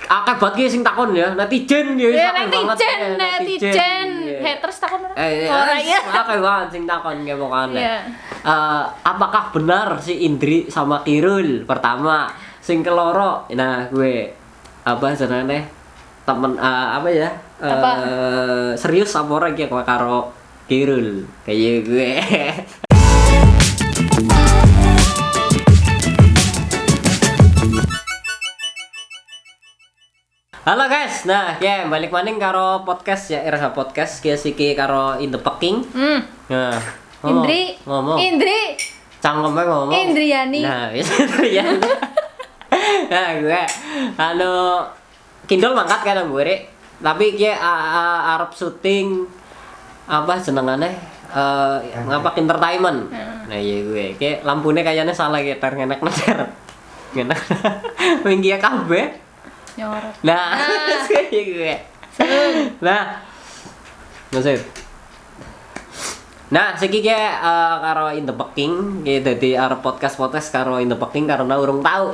akeh banget ki sing takon ya, netizen ya Ya akeh banget. netizen. Haters takon ora ya. Akeh banget sing takon ki pokokane. Iya. Apakah benar si Indri sama Kirul? Pertama, sing keloro. Nah, gue apa jenenge? Temen apa ya? Serius apa ora ki karo Kirul? Kayak gue. Halo guys, nah ya balik maning karo podcast ya Irsa Podcast kia siki karo In The Peking. Nah, ngomong. Indri. Cangkemnya ngomong. Indriani. Nah, Indriani. Nah, gue Kindle mangkat kan gue tapi kia arep syuting apa jenengane ngapak entertainment. Nah, iya gue kayak lampunya kayaknya salah gitu ngenek necer. Ngenek. Minggi kabeh. Nyorot. Nah, gue. Nah, maksud. Nah, siki ge karo In The Peking, ge dadi arep podcast karo In The Peking karena urung tahu.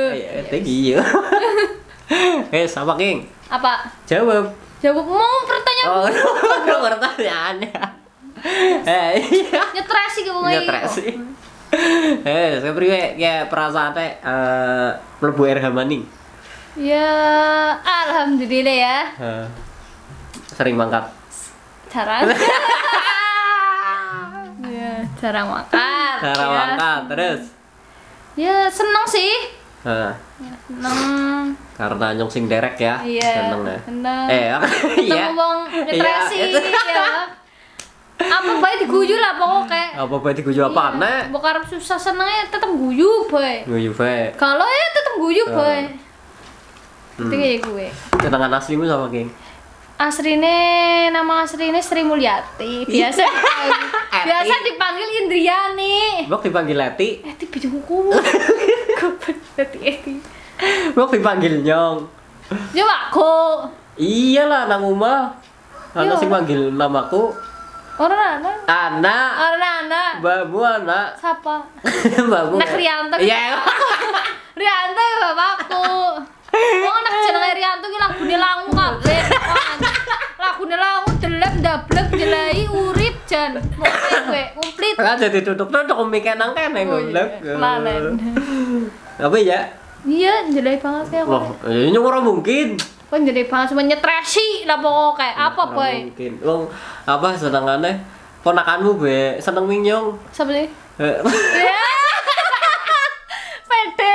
Ya, thank you. Sama King. Apa? Jawab. Jawab mau pertanyaan. Oh, pertanyaannya. Iya. Nyetresi ke wong iki. Nyetresi. Sepriwe ya perasaane mlebu RH maning. Ya, alhamdulillah ya. Sering mangkat. Jarang. Ya, jarang makan. Cara ya. mangkat terus. Ya, seneng sih. Seneng. Karena nyong sing derek ya. Iya. Seneng ya. Seneng. Iya. Ketemu wong nyetresi ya. Apa bae diguyu lah pokoknya. Apa bae diguyu apa nek? Mbok arep susah senengnya tetep guyu bae. Guyu bae. Kalau ya tetep guyu bae. Itu kayak gue. Ketengan aslimu sama King. Nama asline Sri Mulyati. Biasa dipanggil Indriani. Mbok dipanggil Leti. Eti bidungku. Goblok Eti. Mbok dipanggil Nyong. Ya aku. Iyalah nang omah. Ana Iya. sing manggil namaku Orang Anak. anak. Mbakmu anak. Siapa? Mbakmu. Nak Rianto. Iya. Rianto ya bapakku. Wong nak jenenge Rianto ki lagune langu kabeh. Lagune langu delep ndablek jelai urip jan. Moke kowe komplit. Kan jadi tutuk-tutuk mikir nang kene goblok. Lalen. Apa ya? Iya, jelai banget ya. Loh, ini ora mungkin. Kok jelai banget cuma nyetresi lah pokoknya. Apa boy? Mungkin. Wong apa senengane ponakanmu be seneng minyong. Siapa sih? Eh, Ya. Pede.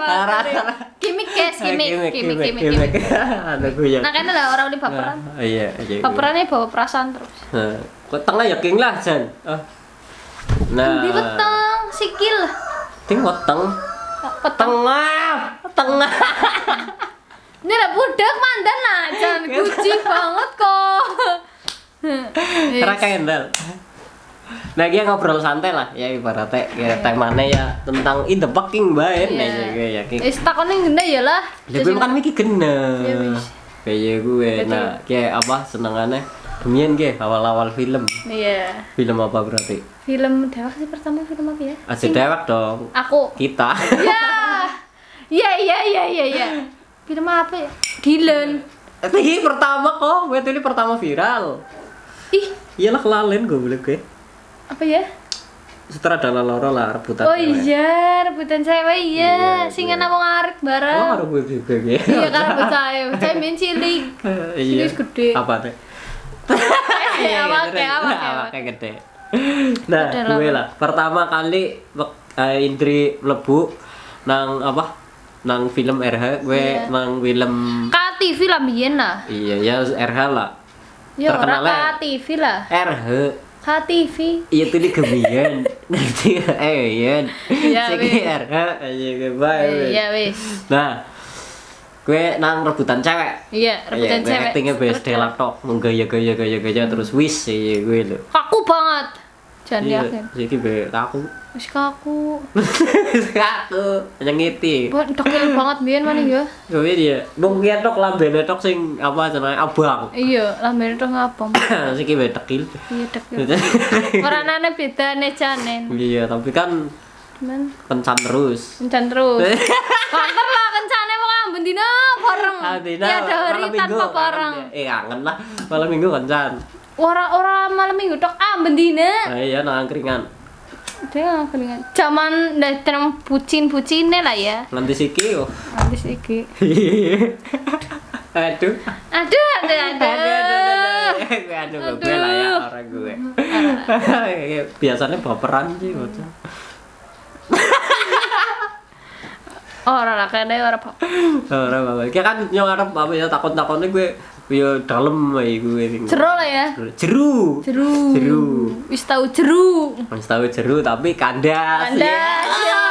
Parah. Gimik guys, gimik. Ada gue ya. Nah, kayaknya lah orang ini baperan. Iya. Baperannya bawa perasaan terus. Kok tengah ya King lah Jan. Nah. Di petang, sikil. Ting weteng. Petang. Tengah. Ini lah budak mandan lah, jangan guci banget kok. Ra kendal. Nah, dia ngobrol santai lah ya ibaratnya ya temanya ya tentang In The Peking bae ya King. Takone gede ya lah. Ya gue kan mikir gene. Ya wis. Kayak gue. Nah, kayak apa senengane? Demian ge awal-awal film. Iya. Film apa berarti? Film dewek sih pertama film apa ya? Aja dewek dong. Aku. Kita. Iya. Film apa ya? Dylan. Ini pertama kok, ini pertama viral. Ih, Iyalah kelalen gue boleh gue. apa ya? Sutradara loro lah rebutan. Oh cewek. iya, rebutan cewek iya. Iya, Sing iya. ana wong arek Oh, bareng. karo gue juga gue. Iya, karena bocah main cilik. Iya. Cilik gede. Apa teh? Awake gede. Nah, Udah gue lama. lah. Pertama kali Indri mlebu nang apa? Nang film RH, gue Iya. nang film KTV lah biyen lah. iya ya RH lah. Ya ora Terkenalnya KTV lah. RH. KTV. Iya tuh di kebian. Nanti iya. Iya, Siki wis. RH aja gue bae. Iya wis. Nah, gue nang rebutan cewek. Iya, rebutan gue cewek. actingnya best laptop, menggaya terus wis ya gue lo. Kaku banget. Jangan Iya, yakin. siki be kaku. Wis kaku. Kaku, nyengiti. Buat dekil banget biyen mana ya? Gue dia, mungkin tok lambene tok sing apa jenenge abang. Iya, lambene tok ngabang. Siki be tekil. Iya dekil. Warnane bedane janen. Iya, tapi kan Men kencan terus. kencan terus. Kantor lah kencane wong amben dina bareng. Ya ada hari tanpa bareng. Kangen lah malam minggu kencan. Ora malam minggu tok amben dina. Iya nang angkringan. Dia angkringan. Zaman dalam bucin-bucine lah ya. Nanti siki yo. Nanti siki. Aduh. Gue lah ya orang gue. Biasanya baperan sih bocah. Ora lah kene ora apa. Ora apa. Ki kan yo arep apa ya takon-takone gue yo dalem ae gue sing. Jeru lah ya. Jeru. Wis tau jeru. Wis tau jeru tapi kandas. Kandas. Ya.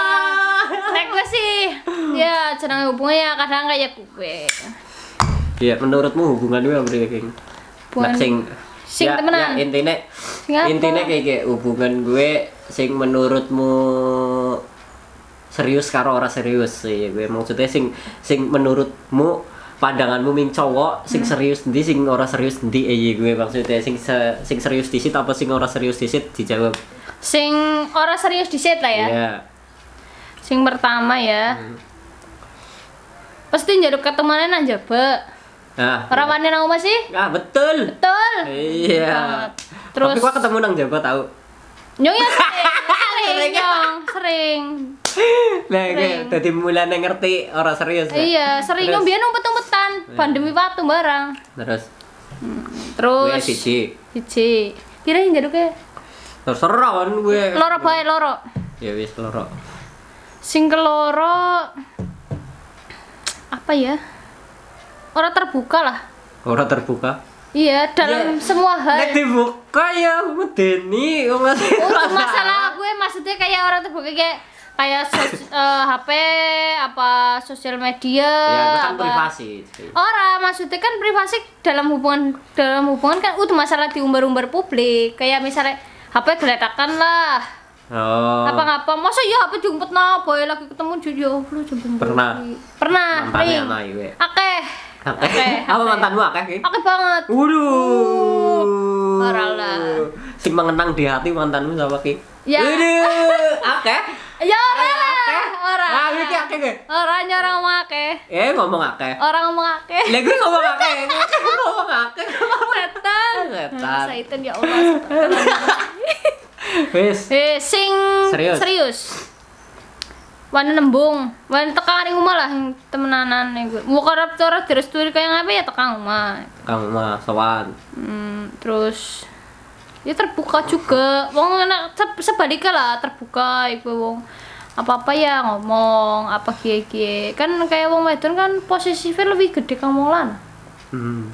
Nek gue sih ya jenenge hubungannya kadang kayak gue. Ya menurutmu hubungan gue apa King? Nah, sing temenan. Ya intine kayak hubungan gue sing menurutmu serius karo ora serius sih gue maksudnya sing menurutmu pandanganmu ming cowok sing serius ndi sing ora serius ndi gue maksudnya sing serius disit apa sing ora serius disit dijawab sing ora serius disit lah ya. Yeah. Sing pertama ya. Pasti njaluk ketemuane nang jaba. Nah, ora wani nang omah sih? Ah, betul. Iya. Terus tapi gua ketemu nang jaba tau. Nyong ya sering. Nah, dadi mulane ngerti ora serius. Iya, sering nyong biyen umpet-umpetan, pandemi waktu barang. Terus siji. Pira yang jaduke? Terserah kan gue. Loro bae loro. Ya wis loro. Sing keloro apa ya? Orang terbuka lah. Orang terbuka? Iya, dalam semua hal. Nek dibuka ya medeni masalah gue maksudnya kayak orang terbuka kayak HP apa sosial media ya itu kan apa. Privasi. Maksudnya kan privasi dalam hubungan kan masalah diumbar-umbar publik. Kayak misalnya HP geletakan lah. Oh. Apa masa ya HP jumpet boy lagi ketemu ya lu jumpet. Pernah. Mantannya Akeh. Apa mantanmu akeh? Akeh banget. Waduh. Ora lah. Sing mengenang di hati mantanmu siapa Ki? Ya. Akeh? Ya ora. Ah, iki akeh ge. Ora nyarang ngomong akeh. Ngomong akeh. Orang ngomong akeh. Lah gue ngomong akeh. Ngomong akeh. Setan. Setan ya Allah. Wis. Sing serius. Wani nembung, wani tekan ning omah lah temenanan gue. Mau karep ora direstui kaya ngape ya tekan omah. Tekan omah sowan. Terus ya terbuka juga. Wong enak sebaliknya lah terbuka iku wong. Apa-apa ya ngomong, apa kiye-kiye. Kan kayak wong wedon kan posisinya lebih gede kang wong lanang.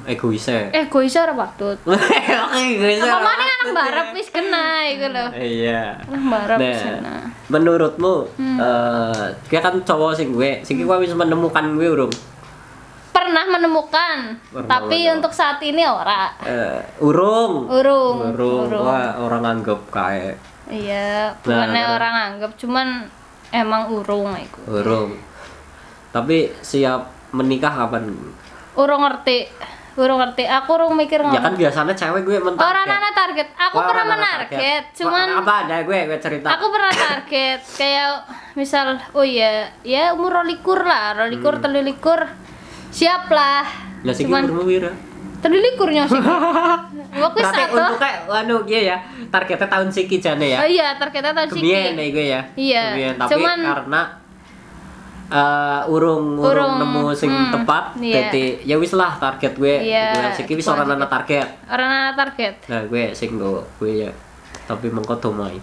Egoisnya. Egoisnya ora patut. Egoisnya. Apa maning anak barep wis kena iku lho. Iya. Anak barep wis kena. Menurutmu dia kan cowok sing gue wis menemukan gue urung? Pernah menemukan, tapi untuk saat ini ora. Urung. Wah, orang anggap kayak. Iya, bukannya orang anggap, cuman emang urung iku. Urung. Tapi siap menikah kapan? Urung ngerti. Aku urung mikir ngono. Ya kan biasanya cewek gue mentarget. Orang ana target. Aku pernah menarget, cuman apa ada gue cerita. Aku pernah target kayak misal ya umur 22 lah, 23 siap lah. Lah sing umurmu pira? 23 sih. Waktu satu. Untuk ya targetnya tahun siki jane ya. Oh iya, targetnya tahun siki. Kebiyen gue ya. Iya. Tapi cuman karena urung nemu sing tepat dadi ya wis lah target gue bulan siki wis ora ana target. Nah gue sing gue ya tapi mengko domai.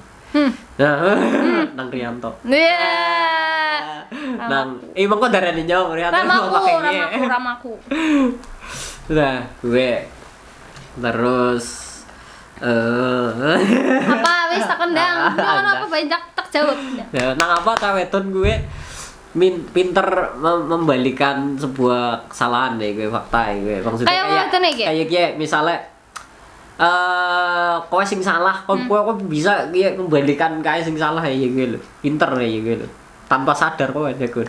Nang Rianto. Iya. Nang mengko darane nyawa Rianto ramaku. Nah gue terus apa wis tak kendang. Ngono apa banyak tak jawab. Ya nang apa cawetun gue pinter membalikan sebuah kesalahan deh gue fakta gue maksudnya kayak misalnya kowe sing salah kowe bisa membalikan kayak sing salah ya gue lo pinter ya gue lo tanpa sadar kowe aja gue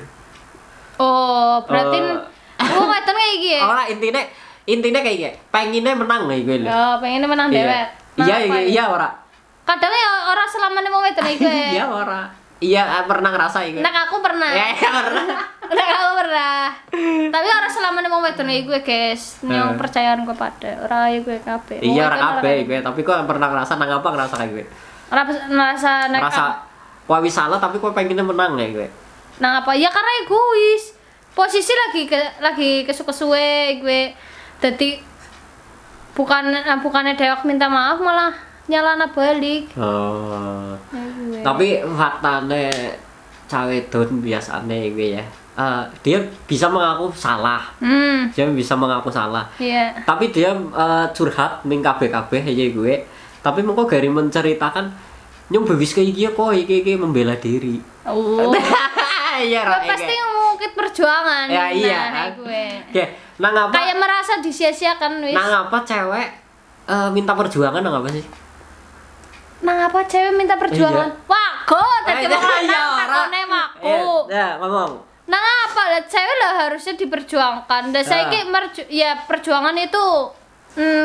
berarti weton kayak gini intinya kayak gini pengennya menang ya gue lo pengennya menang dewek iya ora kadang ya orang selamanya mau weton kayak gue iya ora Iya, pernah ngerasain gue. Nek aku pernah. Ya, pernah. Nek aku pernah. Tapi ora selama wong wedon iki gue, guys. Yang percayaan kepada ora ya gue kabeh. Iya, ora kabeh gue, tapi kok pernah ngerasa nang apa ngerasa kayak gue. Ora ngerasa nek kok wis salah tapi kok pengennya menang ya gue. Nang apa? Ya karena egois. Posisi lagi kesuwe gue. Dadi bukannya dewek minta maaf malah nyalana balik. Oh. Ya, gue. Tapi faktane cawedon biasane gue ya. Dia bisa mengaku salah. Dia bisa mengaku salah. Iya. Tapi dia curhat ning kabeh-kabeh ya gue. Tapi mengko gari menceritakan nyoba wis kayak iki kok iki membela diri. Oh. Iya, Pasti ngungkit perjuangan. Ya iya kan. Gue. Oke, nang apa? Kayak merasa disia-siakan wis. Nang apa cewek minta perjuangan nang apa sih? Nang apa cewek minta perjuangan? Iya. Wago, tadi wong lanang takone wago. Ya, ngomong. Nang apa lah cewek lah harusnya diperjuangkan. Dan saiki ya perjuangan itu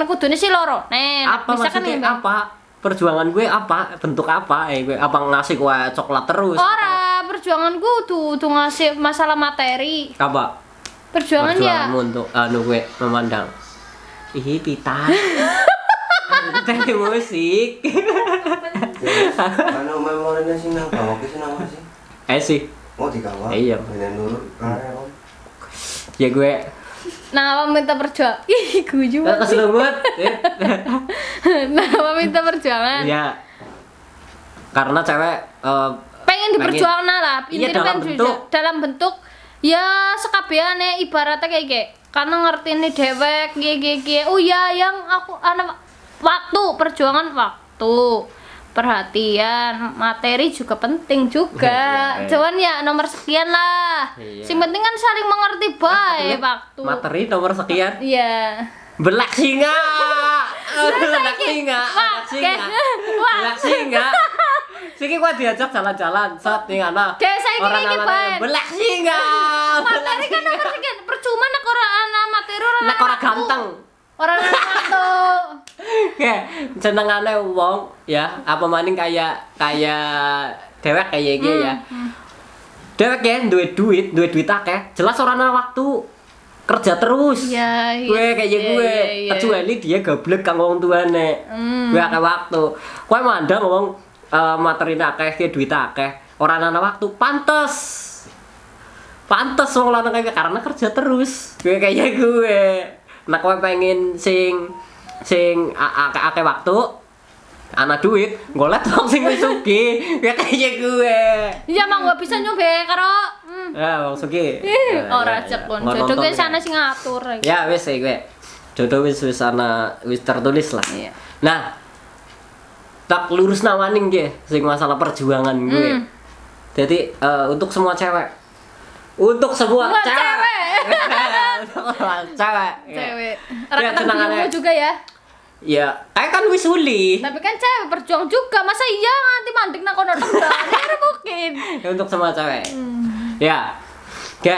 kudune sih loro. Apa maksudnya apa? Perjuangan gue apa? Bentuk apa? Gue apa ngasih gue coklat terus? Ora, perjuanganku tuh ngasih masalah materi. Apa? Perjuangan ya. Untuk gue memandang. Ih, pita. Tadi musik. Ano memorinya sih nang bawah sih nang sih? Sih. Oh, di kawah. Iya. Bener nurut. Ya gue Nah, apa minta perjuangan? Ih, gue juga. keselumut. Nah, apa minta perjuangan? Iya. Karena cewek pengen diperjuangkan lah. Iya, Intinya dalam bentuk ya sekabehane ibaratnya kayak karena ngerti nih dewek gigi. Oh ya, yang aku anak waktu perjuangan waktu. Perhatian, materi juga penting juga. Iya. Cuman ya nomor sekian lah. Iya. Sing penting kan saling mengerti bae waktu. materi nomor sekian. Iya. Belak singa. Belak singa. Belak singa. Siki gua diajak jalan-jalan saat ning ana. Orang namanya belak singa. Materi kan nomor sekian. Percuma nek ora ana materi ora. Nek ora ganteng. Ora ngantuk. Oke, jenengane wong ya, apa maning kayak dewek kayak iki ya. Dewek ya duwe duit akeh, jelas ora ana waktu kerja terus. Iya, Gue kayak gue, kecuali dia gablek kang wong tuane. Gue akeh waktu. Kowe mandang wong materine akeh, duit akeh, ora ana waktu, pantes wong lanang kayak karena kerja terus. Gue kayak gue. Nah, kowe pengen sing akeh waktu, ana duit, golek wong sing wis sugih. Ya kayak gue. Iya, mang gak bisa nyoba karo Ya, wong sugih. ora cek kon. Jodoh ke sana sing ngatur. Ya wis gue. Jodoh wis ana wis tertulis lah. Iya. Nah, tak lurus nawaning ge sing masalah perjuangan gue. Jadi untuk semua cewek. Untuk semua cewek. Untuk semua cewek. Cewek. Ya, Orang juga ya. Ya, kan wis uli. Tapi kan cewek berjuang juga. Masa iya nganti mandek nang kono tok ora mungkin. Ya, untuk semua cewek. Ya. Oke.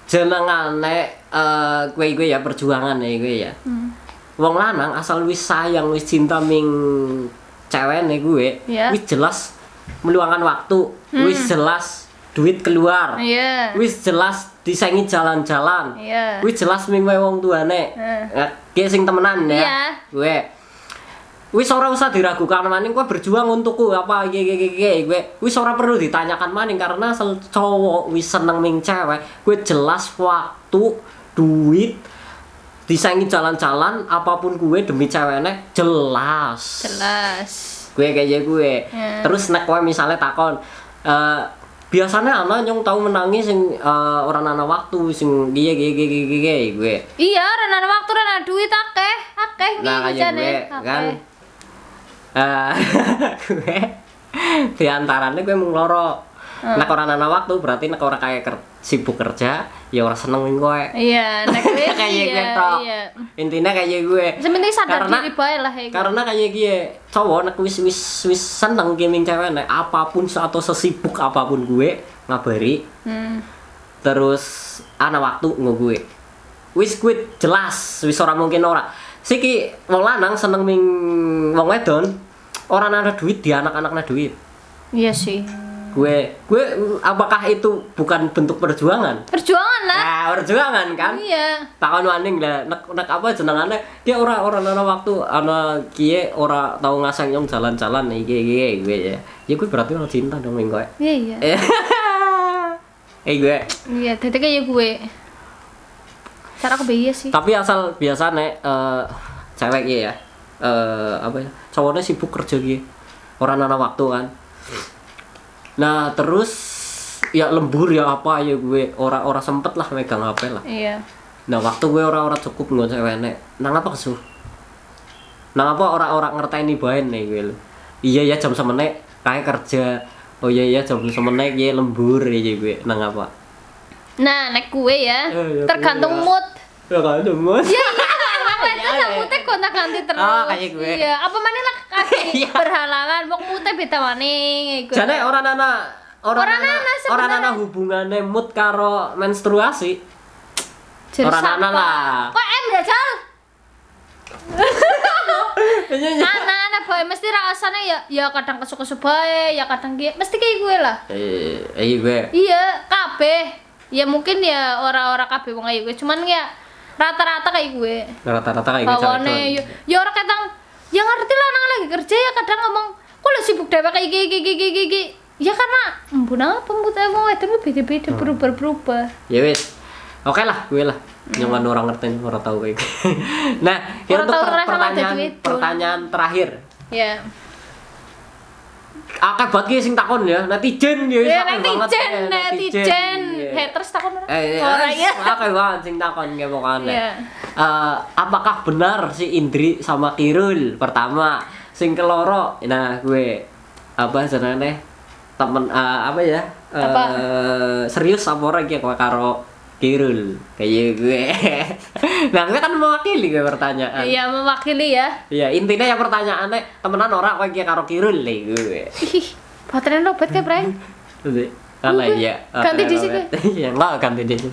Jenengane gue ya perjuangan ya gue ya. Wong lanang asal wis sayang wis cinta ming cewekne gue, Yeah. wis jelas meluangkan waktu, wis jelas duit keluar. Iya. Wis jelas disengi jalan-jalan. Iya. Wis jelas ming wong tuane. Ki sing temenan ya. Iya. Gue. Wis ora usah diragukan maning kowe berjuang untukku apa iki gue. Wis ora perlu ditanyakan maning karena asal cowok wis seneng ming cewek, gue jelas waktu, duit disengi jalan-jalan apapun gue demi ceweknya jelas. Jelas. Gue kayak gue. Ya. Terus nek kowe misale takon biasanya ana nyong tau menangi sing ora ana waktu sing gue. Iya, rena waktu rena duit akeh Nah kayak gue kan gue di antaranya gue mung loro. Nek ora ana waktu berarti nek ora kayak sibuk kerja ya ora seneng gue. Iya, nek gue Kayak gue tok. Iya. Intinya kayak gue. Sementing sadar diri bae lah ya. Karena kayak gue cowok nek wis seneng gaming cewek nek apapun atau sesibuk apapun gue ngabari. Terus ana waktu gue. Wis gue jelas wis ora mungkin ora. Siki wong lanang seneng ming wong wedon ora ana duit di anak-anakna duit. Iya sih. gue apakah itu bukan bentuk perjuangan? Perjuangan lah. Nah, perjuangan kan? Iya. Takon maning lah, nek apa jenengane? Dia ora ana waktu ana kiye ora tau ngasang nyong jalan-jalan iki gue ya. Ya gue berarti orang cinta dong ning kowe. Iya. Gue. Iya, dadi kaya gue. Cara aku biaya sih. Tapi asal biasa nek cewek ya. Apa ya? Cowoknya sibuk kerja gitu. Orang ana waktu kan. Nah, terus ya lembur ya apa ya gue ora sempet lah megang HP lah. Iya. Nah, waktu gue ora cukup nggon cewek nek. Nang apa kesu? Nang apa ora ngerteni bae nih gue lho. Iya ya jam semene kae kerja. Oh iya jam semene ya lembur ya gue. Nang apa? Nah, nek gue ya, ya tergantung gue ya. mood. Ya kan mood. Iya, apa itu moodnya gonta-ganti terus. Oh, kayak gue. Iya, apa mana lah kasih Iya. berhalangan, mau moodnya beda maning. Jane ora ana hubungane mood karo menstruasi. Ora ana lah. Kok jajal? Nah, boy mesti rasanya ya kadang kesu-kesu bae, ya kadang mesti kayak gue lah. Gue. Iya, kabeh. Ya mungkin ya orang-orang kabeh wong kayak gue, cuman ya rata-rata kayak gue. Rata-rata kayak gue. Bawane ya orang kadang ya ngerti lah nang lagi kerja ya kadang ngomong, "Kok lu sibuk dhewe kayak gigi." Ya karena mbun apa mbut wong wedok beda-beda berubah-berubah. Ya wis. Oke lah, gue lah. Yang orang ngerti, orang tahu kayak gitu. Nah, ya untuk pertanyaan terakhir. Ya. Akeh banget sing takon ya, netizen ya. Ya netizen. Haters takon ora? Ora ya. Akeh banget sing takon kayak pokoknya. Iya. Apakah benar si Indri sama Kirul? Pertama, sing keloro. Nah, gue apa jenenge? Temen apa ya? Serius apa ora iki karo Kirul kayak gue. Nah, gue kan mewakili gue pertanyaan. Iya, mewakili ya. Iya, intinya ya pertanyaannya temenan ora kowe iki karo Kirul le gue. Baterainya lobet kayak, Bray. Alah iya. Ganti di sini. Iya, enggak ganti di sini.